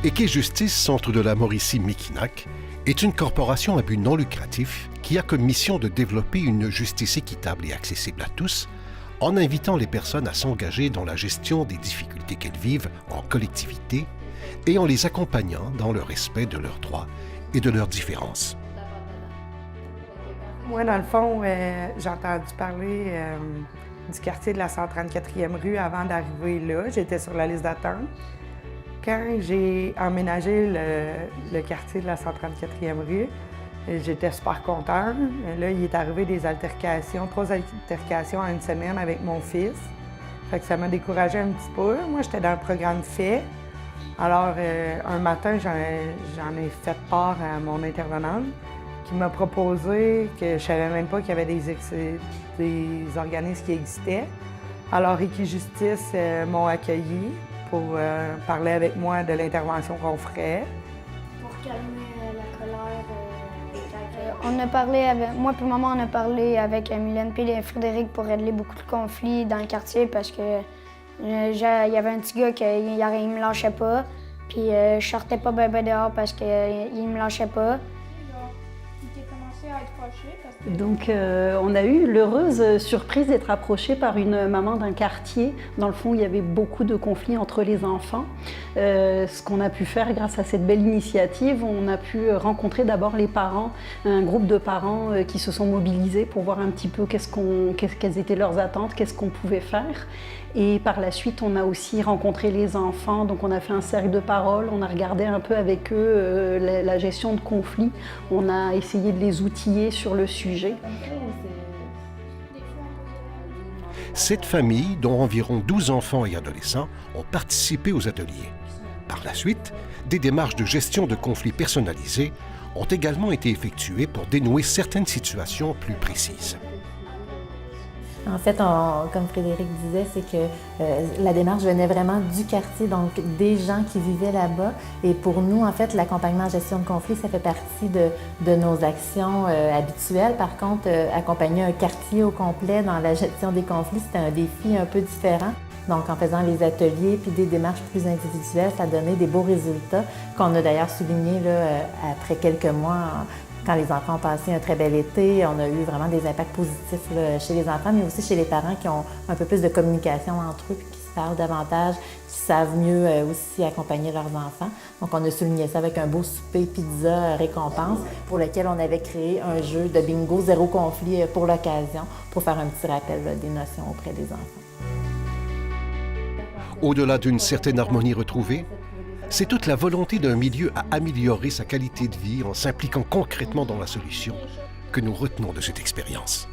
Équité-Justice, Centre de la Mauricie-Miquinac, est une corporation à but non lucratif qui a comme mission de développer une justice équitable et accessible à tous, en invitant les personnes à s'engager dans la gestion des difficultés qu'elles vivent en collectivité et en les accompagnant dans le respect de leurs droits et de leurs différences. Moi, dans le fond, j'ai entendu parler du quartier de la 134e rue avant d'arriver là. J'étais sur la liste d'attente. Quand j'ai emménagé le quartier de la 134e rue, j'étais super contente. Là, il est arrivé des altercations, 3 altercations en une semaine avec mon fils. Fait que ça m'a découragée un petit peu. Moi, j'étais dans le programme FAIT. Alors, un matin, j'en ai fait part à mon intervenante qui m'a proposé que je ne savais même pas qu'il y avait des organismes qui existaient. Alors, Équité-Justice m'ont accueilli pour parler avec moi de l'intervention qu'on ferait. Pour calmer la colère. On a parlé avec moi et maman, on a parlé avec Mylène et Frédéric pour régler beaucoup de conflits dans le quartier parce que il y avait un petit gars qui me lâchait pas. Puis je sortais pas bien dehors parce qu'il me lâchait pas. Donc on a eu l'heureuse surprise d'être approchée par une maman d'un quartier dans le fond où il y avait beaucoup de conflits entre les enfants. Ce qu'on a pu faire grâce à cette belle initiative, on a pu rencontrer d'abord les parents, un groupe de parents qui se sont mobilisés pour voir un petit peu quelles étaient leurs attentes, qu'est-ce qu'on pouvait faire. Et par la suite, on a aussi rencontré les enfants, donc on a fait un cercle de parole, on a regardé un peu avec eux la gestion de conflits, on a essayé de les outiller sur le sujet. Cette famille, dont environ 12 enfants et adolescents, ont participé aux ateliers. Par la suite, des démarches de gestion de conflits personnalisés ont également été effectuées pour dénouer certaines situations plus précises. En fait, comme Frédéric disait, c'est que la démarche venait vraiment du quartier, donc des gens qui vivaient là-bas. Et pour nous, en fait, l'accompagnement en gestion de conflits, ça fait partie de nos actions habituelles. Par contre, accompagner un quartier au complet dans la gestion des conflits, c'était un défi un peu différent. Donc, en faisant les ateliers puis des démarches plus individuelles, ça a donné des beaux résultats qu'on a d'ailleurs soulignés après quelques mois. Quand les enfants ont passé un très bel été, on a eu vraiment des impacts positifs chez les enfants, mais aussi chez les parents qui ont un peu plus de communication entre eux, puis qui se parlent davantage, qui savent mieux aussi accompagner leurs enfants. Donc, on a souligné ça avec un beau souper pizza récompense pour lequel on avait créé un jeu de bingo zéro conflit pour l'occasion, pour faire un petit rappel des notions auprès des enfants. Au-delà d'une certaine harmonie retrouvée, c'est toute la volonté d'un milieu à améliorer sa qualité de vie en s'impliquant concrètement dans la solution que nous retenons de cette expérience.